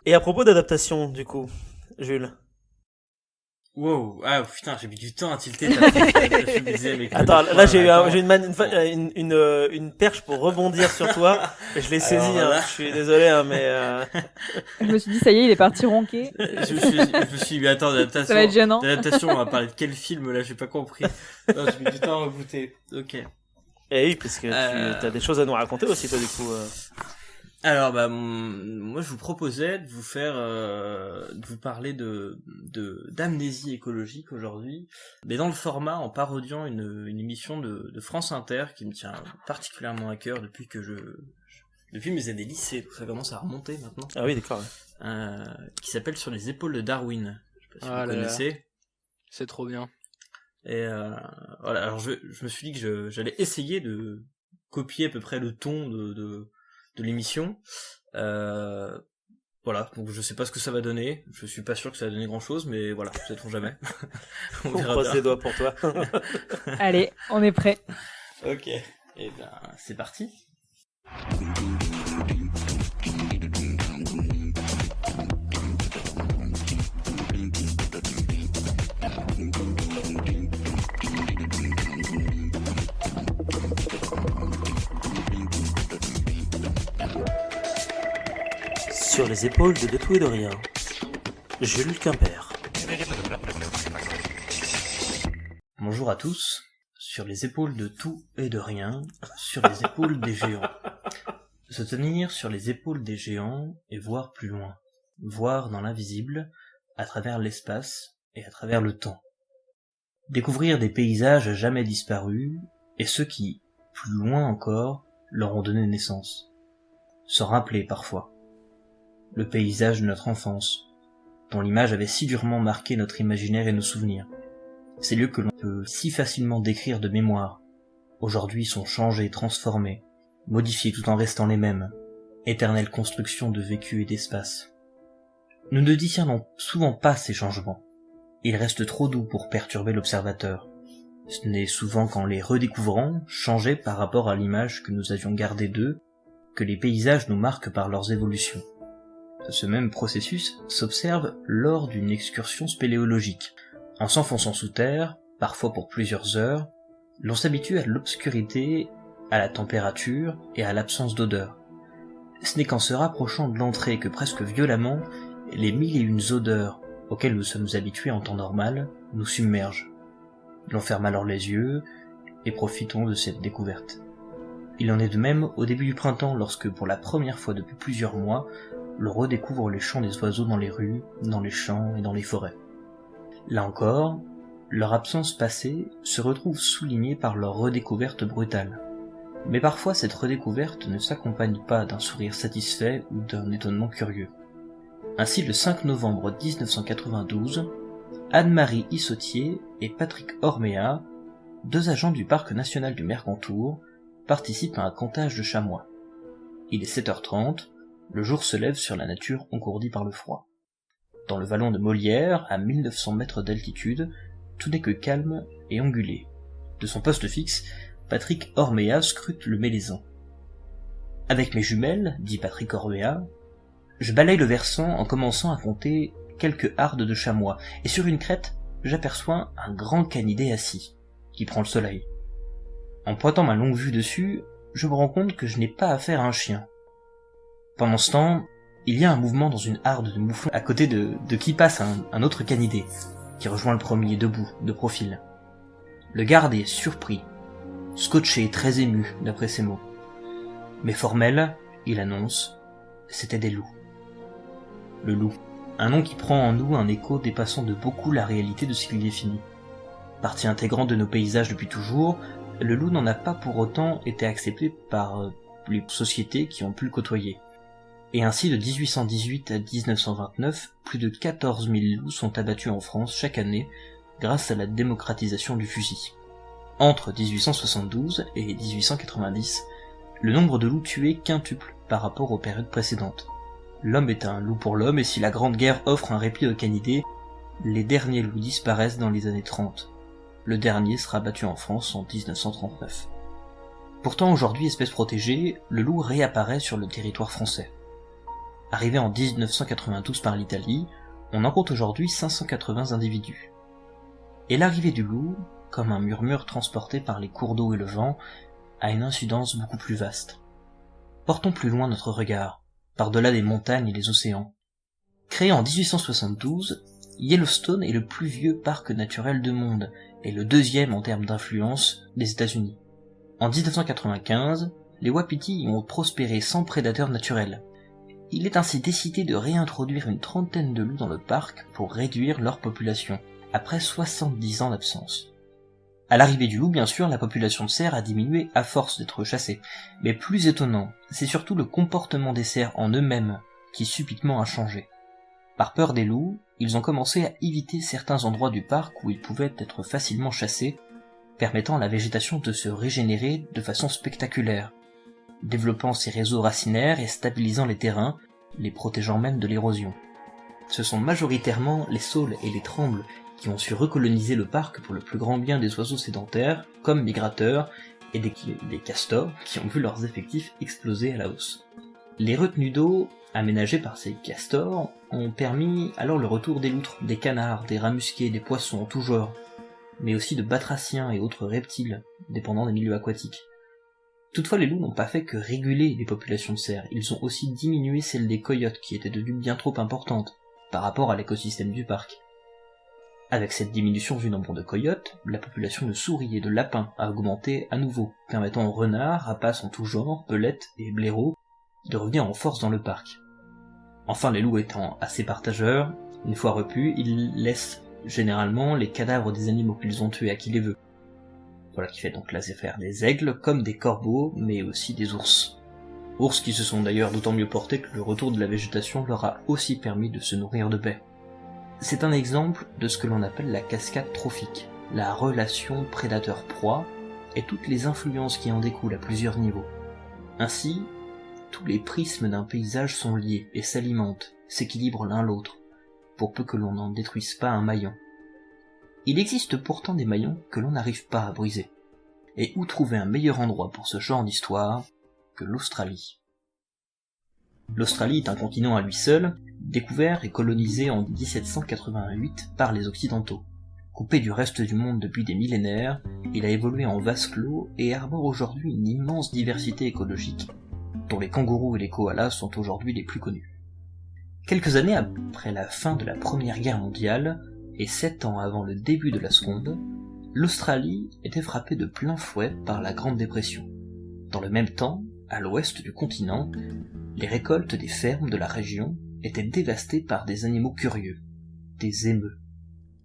Et à propos d'adaptation, du coup, Jules. Wow, ah putain, j'ai mis du temps à tilter ta je me disais, mais Attends, là j'ai une perche pour rebondir sur toi. Et je l'ai Alors saisi, là... Je suis désolé, mais Je me suis dit, ça y est, il est parti ronquer. je me suis dit, mais attends, Ça va être gênant. d'adaptation, on va parler de quel film là, j'ai pas compris. Non, j'ai mis du temps à rebooter. Ok. Et oui, parce que tu as des choses à nous raconter aussi, toi, du coup. Alors, moi, je vous proposais de vous faire, de vous parler d'amnésie écologique aujourd'hui, mais dans le format en parodiant une émission de France Inter qui me tient particulièrement à cœur depuis mes années lycée, tout ça commence à remonter maintenant. Ah oui, d'accord. Qui s'appelle Sur les épaules de Darwin. Je sais pas si vous connaissez. Là. C'est trop bien. Et voilà, alors je me suis dit que j'allais essayer de copier à peu près le ton de l'émission. Voilà, donc je sais pas ce que ça va donner. Je suis pas sûr que ça va donner grand chose, mais voilà, sait-on jamais. On croise les doigts pour toi. Allez, on est prêt. Ok, et ben c'est parti. Sur les épaules de tout et de rien, Jules Quimper. Bonjour à tous. Sur les épaules de tout et de rien, sur les épaules des géants. Se tenir sur les épaules des géants et voir plus loin. Voir dans l'invisible, à travers l'espace et à travers le temps. Découvrir des paysages jamais disparus et ceux qui, plus loin encore, leur ont donné naissance. S'en rappeler parfois. Le paysage de notre enfance, dont l'image avait si durement marqué notre imaginaire et nos souvenirs. Ces lieux que l'on peut si facilement décrire de mémoire, aujourd'hui sont changés, transformés, modifiés tout en restant les mêmes, éternelle construction de vécu et d'espace. Nous ne discernons souvent pas ces changements. Ils restent trop doux pour perturber l'observateur. Ce n'est souvent qu'en les redécouvrant, changés par rapport à l'image que nous avions gardée d'eux, que les paysages nous marquent par leurs évolutions. Ce même processus s'observe lors d'une excursion spéléologique. En s'enfonçant sous terre, parfois pour plusieurs heures, l'on s'habitue à l'obscurité, à la température et à l'absence d'odeur. Ce n'est qu'en se rapprochant de l'entrée que presque violemment, les mille et une odeurs auxquelles nous sommes habitués en temps normal nous submergent. L'on ferme alors les yeux et profitons de cette découverte. Il en est de même au début du printemps lorsque, pour la première fois depuis plusieurs mois, l'on redécouvre les chants des oiseaux dans les rues, dans les champs et dans les forêts. Là encore, leur absence passée se retrouve soulignée par leur redécouverte brutale. Mais parfois cette redécouverte ne s'accompagne pas d'un sourire satisfait ou d'un étonnement curieux. Ainsi, le 5 novembre 1992, Anne-Marie Issautier et Patrick Orméa, deux agents du parc national du Mercantour, participent à un comptage de chamois. Il est 7h30, le jour se lève sur la nature engourdie par le froid. Dans le vallon de Molière, à 1900 mètres d'altitude, tout n'est que calme et ondulé. De son poste fixe, Patrick Orméa scrute le Mélézan. « Avec mes jumelles, dit Patrick Orméa, je balaye le versant en commençant à compter quelques hardes de chamois, et sur une crête, j'aperçois un grand canidé assis, qui prend le soleil. En pointant ma longue vue dessus, je me rends compte que je n'ai pas affaire à un chien. Pendant ce temps, il y a un mouvement dans une harde de mouflons à côté de qui passe un autre canidé, qui rejoint le premier debout, de profil. Le garde est surpris, scotché, très ému, d'après ses mots. Mais formel, il annonce, c'était des loups. Le loup, un nom qui prend en nous un écho dépassant de beaucoup la réalité de ce qu'il définit. Partie intégrante de nos paysages depuis toujours, le loup n'en a pas pour autant été accepté par les sociétés qui ont pu le côtoyer. Et ainsi, de 1818 à 1929, plus de 14 000 loups sont abattus en France chaque année grâce à la démocratisation du fusil. Entre 1872 et 1890, le nombre de loups tués quintuple par rapport aux périodes précédentes. L'homme est un loup pour l'homme, et si la Grande Guerre offre un répit aux canidés, les derniers loups disparaissent dans les années 30. Le dernier sera abattu en France en 1939. Pourtant, aujourd'hui espèce protégée, le loup réapparaît sur le territoire français. Arrivé en 1992 par l'Italie, on en compte aujourd'hui 580 individus. Et l'arrivée du loup, comme un murmure transporté par les cours d'eau et le vent, a une incidence beaucoup plus vaste. Portons plus loin notre regard, par-delà les montagnes et les océans. Créé en 1872, Yellowstone est le plus vieux parc naturel du monde et le deuxième en termes d'influence des États-Unis. En 1995, les wapitis y ont prospéré sans prédateurs naturels. Il est ainsi décidé de réintroduire une trentaine de loups dans le parc pour réduire leur population, après 70 ans d'absence. À l'arrivée du loup, bien sûr, la population de cerfs a diminué à force d'être chassée. Mais plus étonnant, c'est surtout le comportement des cerfs en eux-mêmes qui subitement a changé. Par peur des loups, ils ont commencé à éviter certains endroits du parc où ils pouvaient être facilement chassés, permettant à la végétation de se régénérer de façon spectaculaire, développant ses réseaux racinaires et stabilisant les terrains, les protégeant même de l'érosion. Ce sont majoritairement les saules et les trembles qui ont su recoloniser le parc pour le plus grand bien des oiseaux sédentaires, comme migrateurs, et des castors qui ont vu leurs effectifs exploser à la hausse. Les retenues d'eau, aménagées par ces castors, ont permis alors le retour des loutres, des canards, des rats musqués, des poissons en tout genre, mais aussi de batraciens et autres reptiles, dépendant des milieux aquatiques. Toutefois, les loups n'ont pas fait que réguler les populations de cerfs, ils ont aussi diminué celles des coyotes qui étaient devenues bien trop importantes par rapport à l'écosystème du parc. Avec cette diminution du nombre de coyotes, la population de souris et de lapins a augmenté à nouveau, permettant aux renards, rapaces en tout genre, pelettes et blaireaux de revenir en force dans le parc. Enfin, les loups étant assez partageurs, une fois repus, ils laissent généralement les cadavres des animaux qu'ils ont tués à qui les veut. Voilà qui fait donc les affaires des aigles comme des corbeaux, mais aussi des ours. Ours qui se sont d'ailleurs d'autant mieux portés que le retour de la végétation leur a aussi permis de se nourrir de paix. C'est un exemple de ce que l'on appelle la cascade trophique, la relation prédateur-proie et toutes les influences qui en découlent à plusieurs niveaux. Ainsi, tous les prismes d'un paysage sont liés et s'alimentent, s'équilibrent l'un l'autre, pour peu que l'on n'en détruise pas un maillon. Il existe pourtant des maillons que l'on n'arrive pas à briser. Et où trouver un meilleur endroit pour ce genre d'histoire que l'Australie? L'Australie est un continent à lui seul, découvert et colonisé en 1788 par les Occidentaux. Coupé du reste du monde depuis des millénaires, il a évolué en vase clos et arbore aujourd'hui une immense diversité écologique, dont les kangourous et les koalas sont aujourd'hui les plus connus. Quelques années après la fin de la Première Guerre mondiale, et 7 ans avant le début de la Seconde, l'Australie était frappée de plein fouet par la Grande Dépression. Dans le même temps, à l'ouest du continent, les récoltes des fermes de la région étaient dévastées par des animaux curieux, des émeus.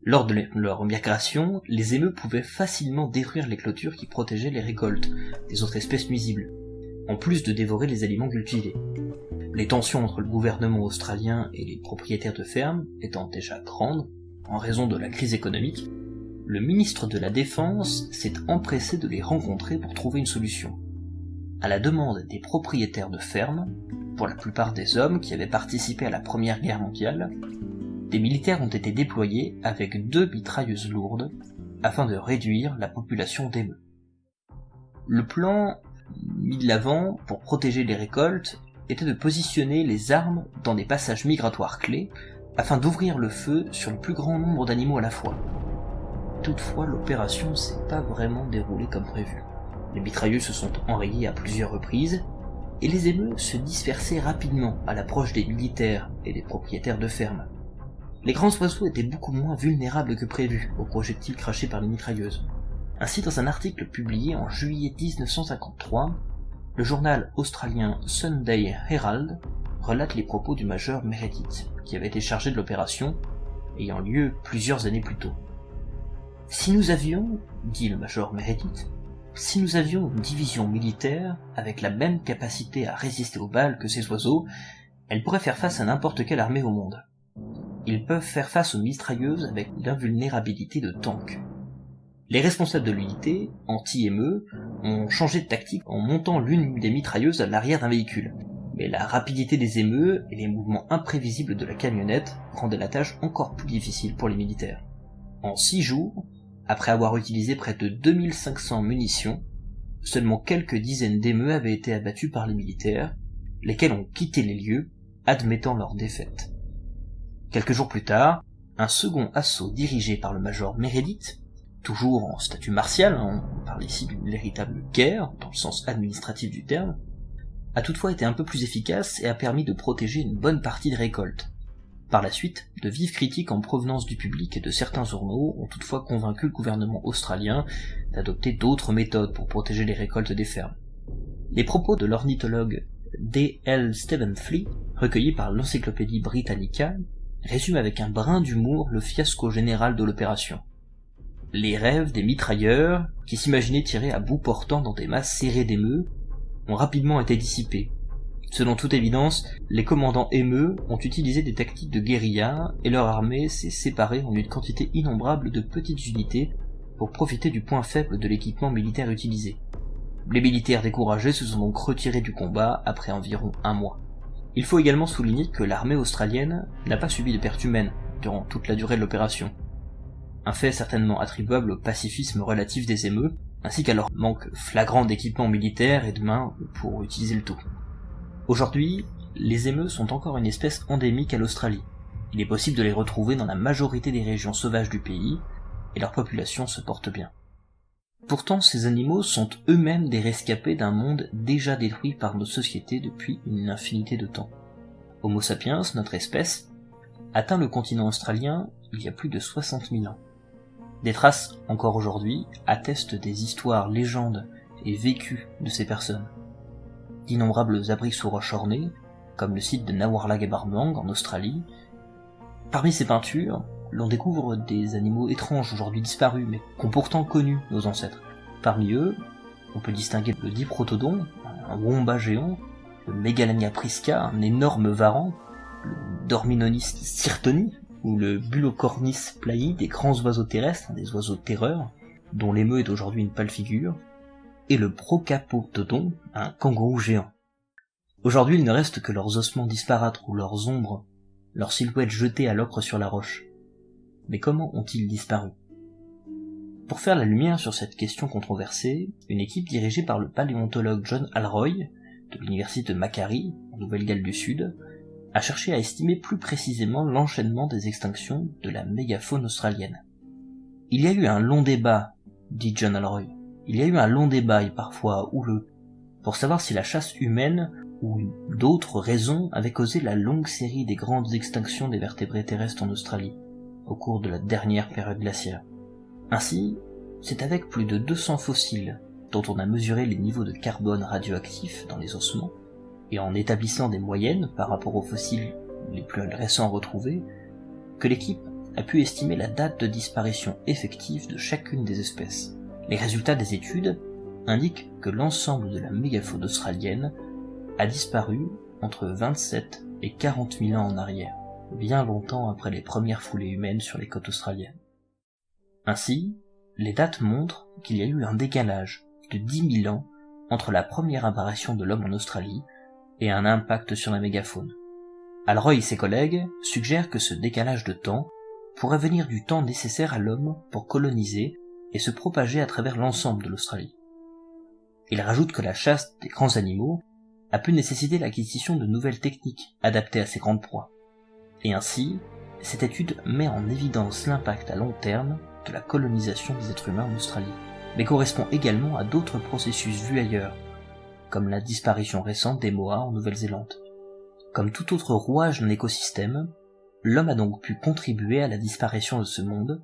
Lors de leur migration, les émeus pouvaient facilement détruire les clôtures qui protégeaient les récoltes des autres espèces nuisibles, en plus de dévorer les aliments cultivés. Les tensions entre le gouvernement australien et les propriétaires de fermes étant déjà grandes, en raison de la crise économique, le ministre de la Défense s'est empressé de les rencontrer pour trouver une solution. À la demande des propriétaires de fermes, pour la plupart des hommes qui avaient participé à la Première Guerre mondiale, des militaires ont été déployés avec 2 mitrailleuses lourdes afin de réduire la population d'émeus. Le plan mis de l'avant pour protéger les récoltes était de positionner les armes dans des passages migratoires clés afin d'ouvrir le feu sur le plus grand nombre d'animaux à la fois. Toutefois, l'opération ne s'est pas vraiment déroulée comme prévu. Les mitrailleuses se sont enrayées à plusieurs reprises, et les émeus se dispersaient rapidement à l'approche des militaires et des propriétaires de fermes. Les grands oiseaux étaient beaucoup moins vulnérables que prévu aux projectiles crachés par les mitrailleuses. Ainsi, dans un article publié en juillet 1953, le journal australien Sunday Herald relate les propos du major Meredith, qui avait été chargé de l'opération, ayant lieu plusieurs années plus tôt. « Si nous avions, dit le major Meredith, si nous avions une division militaire avec la même capacité à résister aux balles que ces oiseaux, elle pourrait faire face à n'importe quelle armée au monde. Ils peuvent faire face aux mitrailleuses avec l'invulnérabilité de tanks. Les responsables de l'unité, anti-émeux, ont changé de tactique en montant l'une des mitrailleuses à l'arrière d'un véhicule. Mais la rapidité des émeus et les mouvements imprévisibles de la camionnette rendaient la tâche encore plus difficile pour les militaires. En 6 jours, après avoir utilisé près de 2500 munitions, seulement quelques dizaines d'émeus avaient été abattus par les militaires, lesquels ont quitté les lieux admettant leur défaite. Quelques jours plus tard, un second assaut dirigé par le major Meredith, toujours en statut martial, on parle ici d'une véritable guerre, dans le sens administratif du terme, a toutefois été un peu plus efficace et a permis de protéger une bonne partie des récoltes. Par la suite, de vives critiques en provenance du public et de certains journaux ont toutefois convaincu le gouvernement australien d'adopter d'autres méthodes pour protéger les récoltes des fermes. Les propos de l'ornithologue D.L. Stephenfly, recueillis par l'Encyclopédie Britannica, résument avec un brin d'humour le fiasco général de l'opération. Les rêves des mitrailleurs, qui s'imaginaient tirer à bout portant dans des masses serrées d'émeutes, ont rapidement été dissipés. Selon toute évidence, les commandants émeux ont utilisé des tactiques de guérilla et leur armée s'est séparée en une quantité innombrable de petites unités pour profiter du point faible de l'équipement militaire utilisé. Les militaires découragés se sont donc retirés du combat après environ 1 mois. Il faut également souligner que l'armée australienne n'a pas subi de pertes humaines durant toute la durée de l'opération. Un fait certainement attribuable au pacifisme relatif des émeux, ainsi qu'à leur manque flagrant d'équipement militaire et de mains pour utiliser le tout. Aujourd'hui, les émeux sont encore une espèce endémique à l'Australie. Il est possible de les retrouver dans la majorité des régions sauvages du pays, et leur population se porte bien. Pourtant, ces animaux sont eux-mêmes des rescapés d'un monde déjà détruit par nos sociétés depuis une infinité de temps. Homo sapiens, notre espèce, atteint le continent australien il y a plus de 60 000 ans. Des traces, encore aujourd'hui, attestent des histoires, légendes et vécus de ces personnes. D'innombrables abris sous roches ornées, comme le site de Nawarlagabarbang en Australie. Parmi ces peintures, l'on découvre des animaux étranges aujourd'hui disparus, mais qu'ont pourtant connu nos ancêtres. Parmi eux, on peut distinguer le diprotodon, un wombat géant, le Megalania prisca, un énorme varan, le Dorminonis sirtoni, ou le Bulocornis plai, des grands oiseaux terrestres, des oiseaux terreurs, dont l'émeu est aujourd'hui une pâle figure, et le Procapodon, un kangourou géant. Aujourd'hui, il ne reste que leurs ossements disparates ou leurs ombres, leurs silhouettes jetées à l'ocre sur la roche. Mais comment ont-ils disparu? Pour faire la lumière sur cette question controversée, une équipe dirigée par le paléontologue John Alroy, de l'université de Macquarie, en Nouvelle-Galles du Sud, a cherché à estimer plus précisément l'enchaînement des extinctions de la mégafaune australienne. Il y a eu un long débat, dit John Alroy. Il y a eu un long débat et parfois houleux, pour savoir si la chasse humaine ou d'autres raisons avaient causé la longue série des grandes extinctions des vertébrés terrestres en Australie, au cours de la dernière période glaciaire. Ainsi, c'est avec plus de 200 fossiles, dont on a mesuré les niveaux de carbone radioactif dans les ossements, et en établissant des moyennes par rapport aux fossiles les plus récents retrouvés, que l'équipe a pu estimer la date de disparition effective de chacune des espèces. Les résultats des études indiquent que l'ensemble de la mégafaune australienne a disparu entre 27 et 40 000 ans en arrière, bien longtemps après les premières foulées humaines sur les côtes australiennes. Ainsi, les dates montrent qu'il y a eu un décalage de 10 000 ans entre la première apparition de l'homme en Australie et un impact sur la mégafaune. Alroy et ses collègues suggèrent que ce décalage de temps pourrait venir du temps nécessaire à l'homme pour coloniser et se propager à travers l'ensemble de l'Australie. Il rajoute que la chasse des grands animaux a pu nécessiter l'acquisition de nouvelles techniques adaptées à ces grandes proies. Et ainsi, cette étude met en évidence l'impact à long terme de la colonisation des êtres humains en Australie, mais correspond également à d'autres processus vus ailleurs, comme la disparition récente des moas en Nouvelle-Zélande. Comme tout autre rouage d'un écosystème, l'homme a donc pu contribuer à la disparition de ce monde,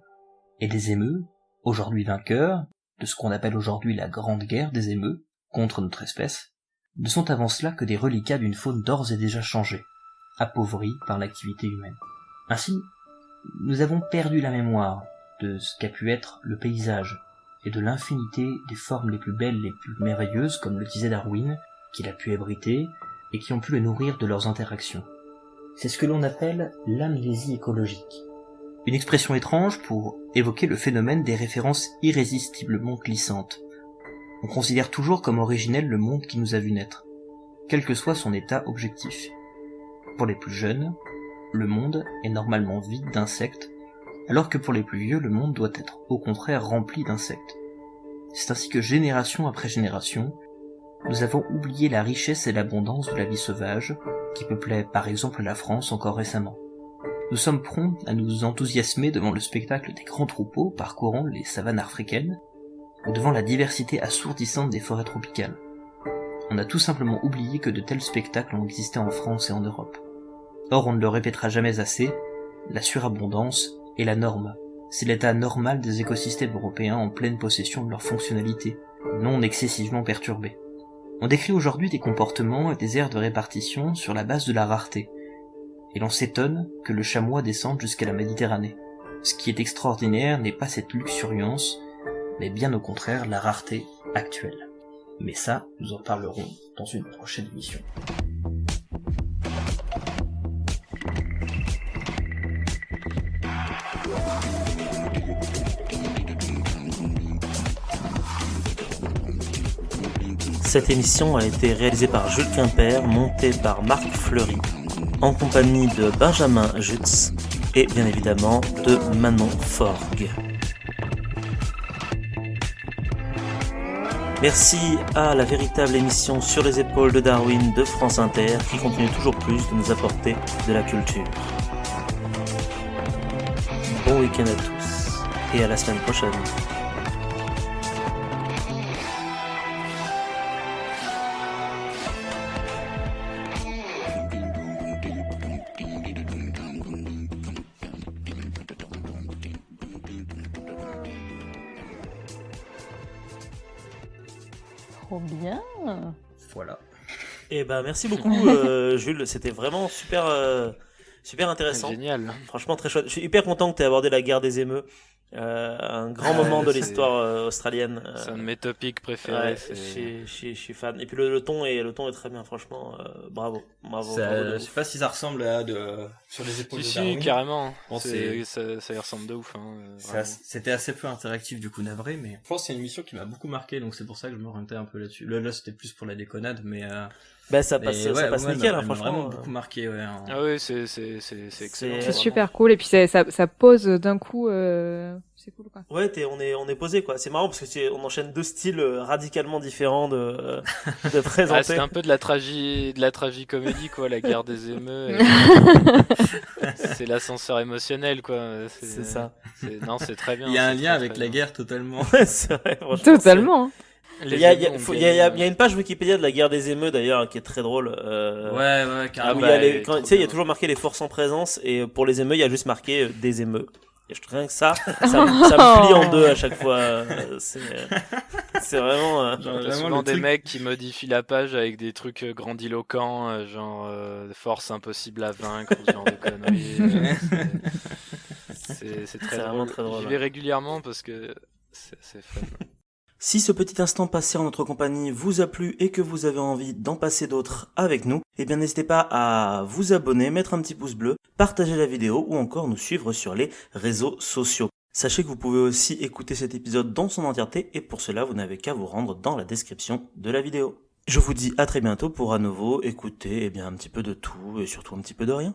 et les émeux, aujourd'hui vainqueurs, de ce qu'on appelle aujourd'hui la Grande Guerre des émeux, contre notre espèce, ne sont avant cela que des reliquats d'une faune d'ores et déjà changée, appauvrie par l'activité humaine. Ainsi, nous avons perdu la mémoire de ce qu'a pu être le paysage, et de l'infinité des formes les plus belles, les plus merveilleuses, comme le disait Darwin, qu'il a pu abriter, et qui ont pu le nourrir de leurs interactions. C'est ce que l'on appelle l'amnésie écologique. Une expression étrange pour évoquer le phénomène des références irrésistiblement glissantes. On considère toujours comme originel le monde qui nous a vu naître, quel que soit son état objectif. Pour les plus jeunes, le monde est normalement vide d'insectes, alors que pour les plus vieux, le monde doit être au contraire rempli d'insectes. C'est ainsi que génération après génération, nous avons oublié la richesse et l'abondance de la vie sauvage, qui peuplaient par exemple la France encore récemment. Nous sommes prompts à nous enthousiasmer devant le spectacle des grands troupeaux parcourant les savanes africaines, ou devant la diversité assourdissante des forêts tropicales. On a tout simplement oublié que de tels spectacles ont existé en France et en Europe. Or, on ne le répétera jamais assez, la surabondance est la norme. C'est l'état normal des écosystèmes européens en pleine possession de leur fonctionnalité, non excessivement perturbés. On décrit aujourd'hui des comportements et des aires de répartition sur la base de la rareté, et l'on s'étonne que le chamois descende jusqu'à la Méditerranée. Ce qui est extraordinaire n'est pas cette luxuriance, mais bien au contraire la rareté actuelle. Mais ça, nous en parlerons dans une prochaine émission. Cette émission a été réalisée par Jules Quimper, montée par Marc Fleury, en compagnie de Benjamin Jutz et bien évidemment de Manon Forgue. Merci à la véritable émission Sur les épaules de Darwin de France Inter qui continue toujours plus de nous apporter de la culture. Bon week-end à tous et à la semaine prochaine. Trop bien. Voilà. Et ben merci beaucoup Jules, c'était vraiment super intéressant. Génial. Franchement très chouette. Je suis hyper content que tu aies abordé la guerre des émeux, un grand moment de l'histoire australienne. C'est un de mes topics préférés. Ouais, je suis fan. Et puis le ton est très bien, franchement. Bravo. Je sais pas si ça ressemble à sur les épaules de Darwin. Si, carrément. Bon, ça y ressemble de ouf. C'était assez peu interactif du coup, navré, mais je pense que c'est une émission qui m'a beaucoup marqué, donc c'est pour ça que je m'orientais un peu là-dessus. Là c'était plus pour la déconnade, mais ça passe nickel, hein, franchement. Vraiment beaucoup marqué, ouais. Ah oui, c'est excellent. C'est super cool et puis ça pose d'un coup. C'est cool quoi. Ouais, on est posé quoi. C'est marrant parce que on enchaîne deux styles radicalement différents de présenter. C'est un peu de la tragicomédie quoi, la guerre des émeux. C'est l'ascenseur émotionnel quoi. C'est ça. Non, c'est très bien. Il y a un lien avec la guerre totalement. Ouais, c'est vrai. Totalement. Il y a une page Wikipédia de la guerre des émeux d'ailleurs qui est très drôle. Ouais, carrément. Il y a toujours marqué les forces en présence et pour les émeux il y a juste marqué des émeux. Et je trouve que ça me plie en deux à chaque fois. C'est vraiment. T'as souvent des mecs qui modifient la page avec des trucs grandiloquents, genre force impossible à vaincre, ce genre de conneries. C'est très drôle. Vraiment très drôle. J'y vais régulièrement parce que c'est fun. Si ce petit instant passé en notre compagnie vous a plu et que vous avez envie d'en passer d'autres avec nous, eh bien n'hésitez pas à vous abonner, mettre un petit pouce bleu, partager la vidéo ou encore nous suivre sur les réseaux sociaux. Sachez que vous pouvez aussi écouter cet épisode dans son entièreté et pour cela vous n'avez qu'à vous rendre dans la description de la vidéo. Je vous dis à très bientôt pour à nouveau écouter un petit peu de tout et surtout un petit peu de rien.